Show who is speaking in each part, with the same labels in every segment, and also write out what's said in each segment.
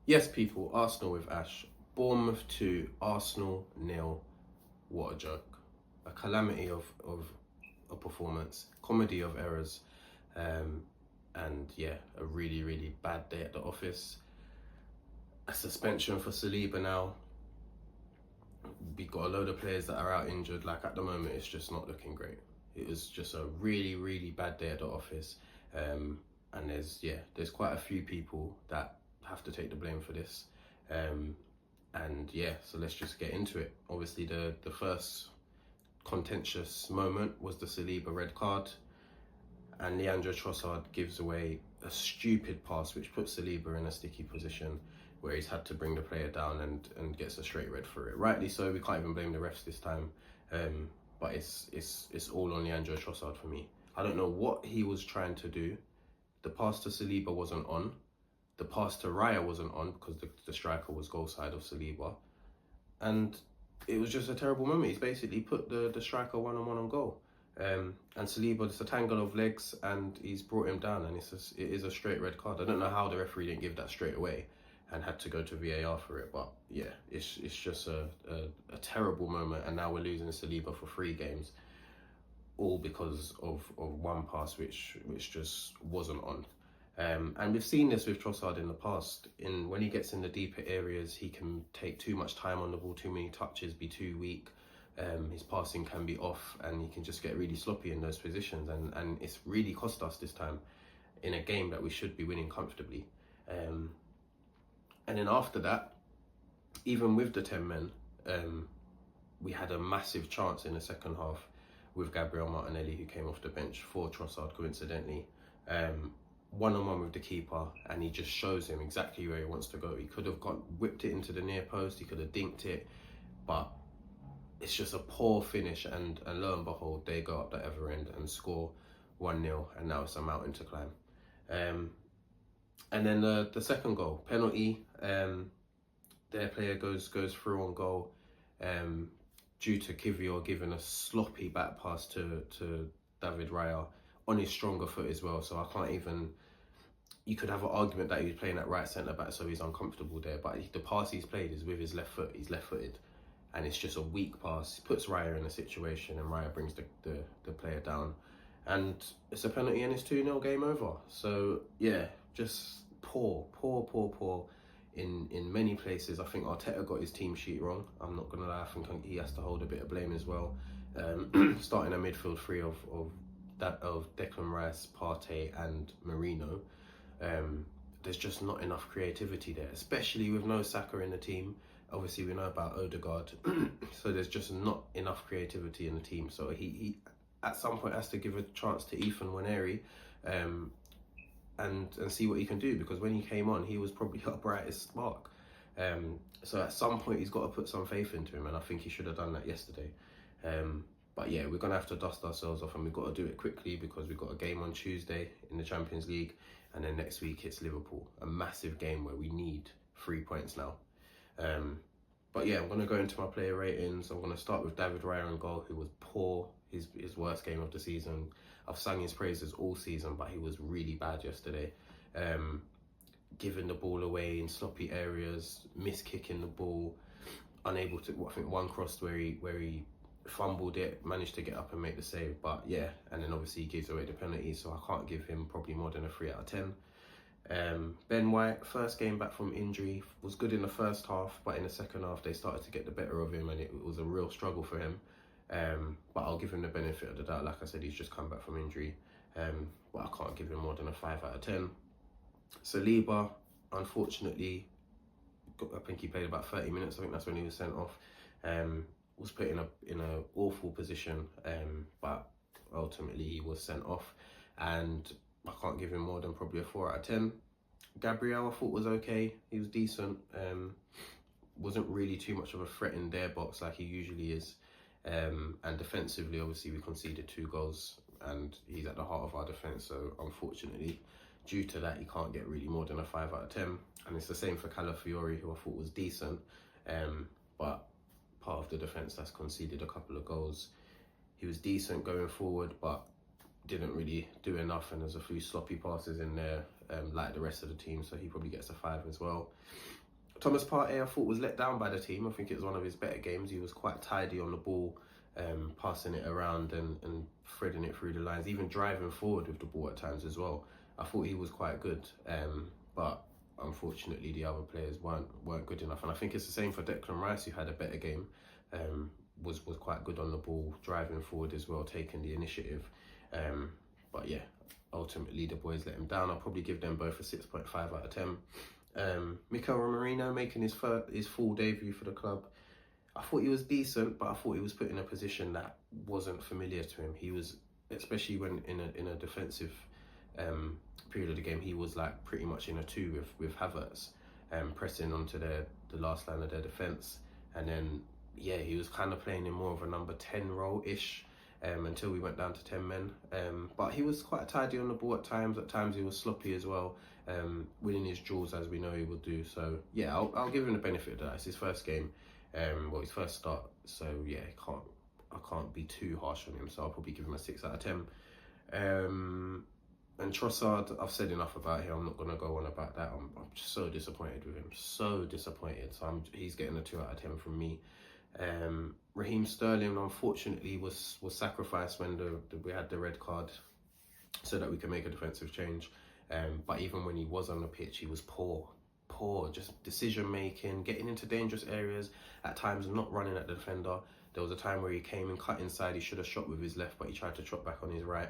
Speaker 1: Yes, people, Arsenal with Ash. Bournemouth 2, Arsenal nil. What a joke. A calamity of a performance. Comedy of errors. Um, and yeah, a really, really bad day at the office. A suspension for Saliba now. We got a load of players that are out injured. Like at the moment, it's just not looking great. It was just a really, really bad day at the office. And there's quite a few people that have to take the blame for this. Um, and yeah, so let's just get into it. Obviously, the first contentious moment was the Saliba red card, and Leandro Trossard gives away a stupid pass which puts Saliba in a sticky position where he's had to bring the player down and gets a straight red for it. Rightly so, we can't even blame the refs this time. But it's all on Leandro Trossard for me. I don't know what he was trying to do. The pass to Saliba wasn't on. The pass to Raya wasn't on because the striker was goal side of Saliba. And it was just a terrible moment. He's basically put the striker one-on-one on goal. And Saliba, it's a tangle of legs and he's brought him down, and it is a straight red card. I don't know how the referee didn't give that straight away and had to go to VAR for it, but yeah, it's just a terrible moment, and now we're losing Saliba for 3 games, all because of one pass which just wasn't on. And we've seen this with Trossard in the past. When he gets in the deeper areas, he can take too much time on the ball, too many touches, be too weak. His passing can be off, and he can just get really sloppy in those positions. And it's really cost us this time in a game that we should be winning comfortably. And then after that, even with the 10 men, we had a massive chance in the second half with Gabriel Martinelli, who came off the bench for Trossard, coincidentally. One-on-one with the keeper, and he just shows him exactly where he wants to go. He could have whipped it into the near post, he could have dinked it, but it's just a poor finish, and lo and behold, they go up the other end and score 1-0, and now it's a mountain to climb. And then the second goal, penalty, their player goes through on goal, due to Kivior giving a sloppy back pass to David Raya on his stronger foot as well. So I can't even, you could have an argument that he's playing at right centre back, so he's uncomfortable there, but the pass he's played is with his left foot. He's left footed, and it's just a weak pass. He puts Raya in a situation, and Raya brings the player down, and it's a penalty, and it's 2-0, game over. So yeah, just poor in many places. I think Arteta got his team sheet wrong. I'm not gonna lie, I think he has to hold a bit of blame as well. Starting a midfield 3 of Declan Rice, Partey and Marino, there's just not enough creativity there, especially with no Saka in the team. Obviously we know about Odegaard, so there's just not enough creativity in the team. So he at some point has to give a chance to Ethan Nwaneri, and see what he can do, because when he came on, he was probably our brightest spark. So at some point he's got to put some faith into him, and I think he should have done that yesterday. But yeah, we're going to have to dust ourselves off, and we've got to do it quickly because we've got a game on Tuesday in the Champions League, and then next week it's Liverpool, a massive game where we need 3 points now. But yeah, I'm going to go into my player ratings. I'm going to start with David Raya in goal, who was poor, his worst game of the season. I've sung his praises all season, but he was really bad yesterday. Giving the ball away in sloppy areas, miskicking the ball, unable to, I think one cross where he fumbled it, managed to get up and make the save, but yeah, and then obviously he gives away the penalty, so I can't give him probably more than a 3 out of 10. Ben White, first game back from injury, was good in the first half, but in the second half they started to get the better of him, and it was a real struggle for him. But I'll give him the benefit of the doubt. Like I said, he's just come back from injury, but I can't give him more than a 5 out of 10. Saliba, unfortunately, I think he played about 30 minutes. I think that's when he was sent off. Was put in a awful position, but ultimately he was sent off, and I can't give him more than probably a 4 out of 10. Gabriel, I thought, was okay. He was decent. Wasn't really too much of a threat in their box like he usually is. And defensively, obviously, we conceded 2 goals, and he's at the heart of our defence. So unfortunately, due to that, he can't get really more than a 5 out of 10. And it's the same for Calafiori, who I thought was decent, but part of the defence that's conceded a couple of goals. He was decent going forward, but didn't really do enough, and there's a few sloppy passes in there, like the rest of the team, so he probably gets a 5 as well. Thomas Partey, I thought, was let down by the team. I think it was one of his better games. He was quite tidy on the ball, passing it around and threading it through the lines, even driving forward with the ball at times as well. I thought he was quite good, but unfortunately the other players weren't good enough. And I think it's the same for Declan Rice, who had a better game, was quite good on the ball, driving forward as well, taking the initiative. But yeah, ultimately the boys let him down. I'll probably give them both a 6.5 out of 10. Mikel Marino making his full debut for the club. I thought he was decent, but I thought he was put in a position that wasn't familiar to him. He was, especially when in a defensive period of the game, he was like pretty much in a 2 with Havertz, pressing onto the last line of their defence. And then, yeah, he was kind of playing in more of a number 10 role-ish, until we went down to 10 men. But he was quite tidy on the ball at times. At times he was sloppy as well, winning his duels as we know he will do. So yeah, I'll give him the benefit of that. It's his first game, his first start. So yeah, I can't be too harsh on him. So I'll probably give him a 6 out of 10. And Trossard, I've said enough about him. I'm not going to go on about that. I'm just so disappointed with him. So disappointed. So he's getting a 2 out of 10 from me. Raheem Sterling, unfortunately, was sacrificed when we had the red card, so that we could make a defensive change. But even when he was on the pitch, he was poor, just decision making, getting into dangerous areas, at times not running at the defender. There was a time where he came and cut inside. He should have shot with his left, but he tried to trot back on his right.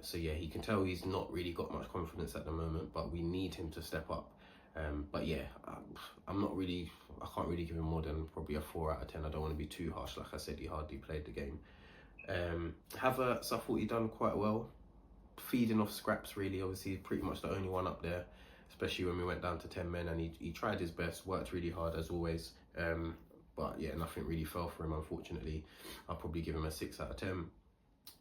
Speaker 1: So yeah, he can tell he's not really got much confidence at the moment, but we need him to step up. But yeah, I can't really give him more than probably a 4 out of 10. I don't want to be too harsh. Like I said, he hardly played the game. Havertz, I thought he done quite well, feeding off scraps really. Obviously, pretty much the only one up there, especially when we went down to 10 men, and he tried his best, worked really hard as always. But yeah, nothing really fell for him, unfortunately. I'll probably give him a 6 out of 10.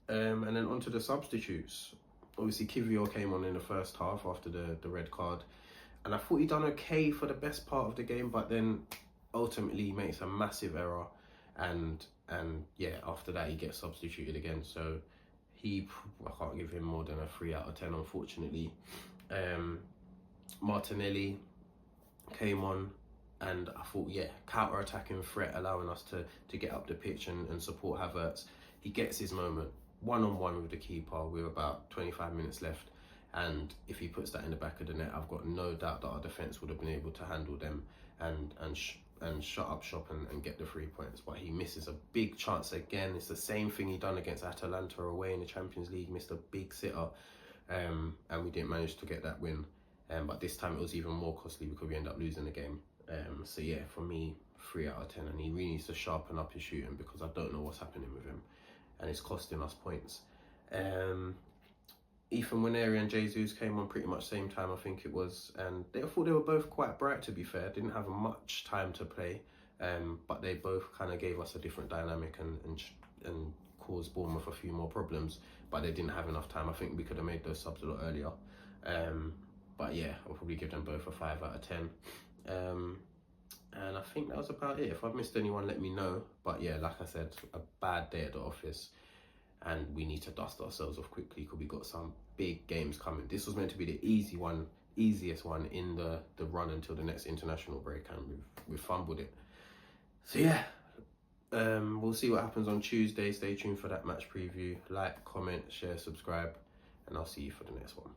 Speaker 1: And then onto the substitutes. Obviously, Kivior came on in the first half after the red card, and I thought he done okay for the best part of the game, but then ultimately he makes a massive error, and yeah, after that he gets substituted again. So I can't give him more than a 3 out of 10, unfortunately. Martinelli came on, and I thought, yeah, counter-attacking threat, allowing us to get up the pitch and support Havertz. He gets his moment, one-on-one with the keeper with about 25 minutes left, and if he puts that in the back of the net, I've got no doubt that our defence would have been able to handle them and shut up shop and get the 3 points. But he misses a big chance again. It's the same thing he done against Atalanta away in the Champions League. Missed a big sitter, and we didn't manage to get that win. But this time it was even more costly because we ended up losing the game. So yeah, for me, 3 out of 10, and he really needs to sharpen up his shooting, because I don't know what's happening with him, and it's costing us points. Ethan Nwaneri and Jesus came on pretty much same time, I think it was, and I thought they were both quite bright, to be fair. Didn't have much time to play, but they both kind of gave us a different dynamic and caused Bournemouth a few more problems, but they didn't have enough time. I think we could have made those subs a lot earlier. But yeah, I'll probably give them both a 5 out of 10. And I think that was about it. If I've missed anyone, let me know. But yeah, like I said, a bad day at the office, and we need to dust ourselves off quickly because we got some big games coming. This was meant to be the easiest one in the run until the next international break, and we've fumbled it. So yeah, we'll see what happens on Tuesday. Stay tuned for that match preview. Like, comment, share, subscribe, and I'll see you for the next one.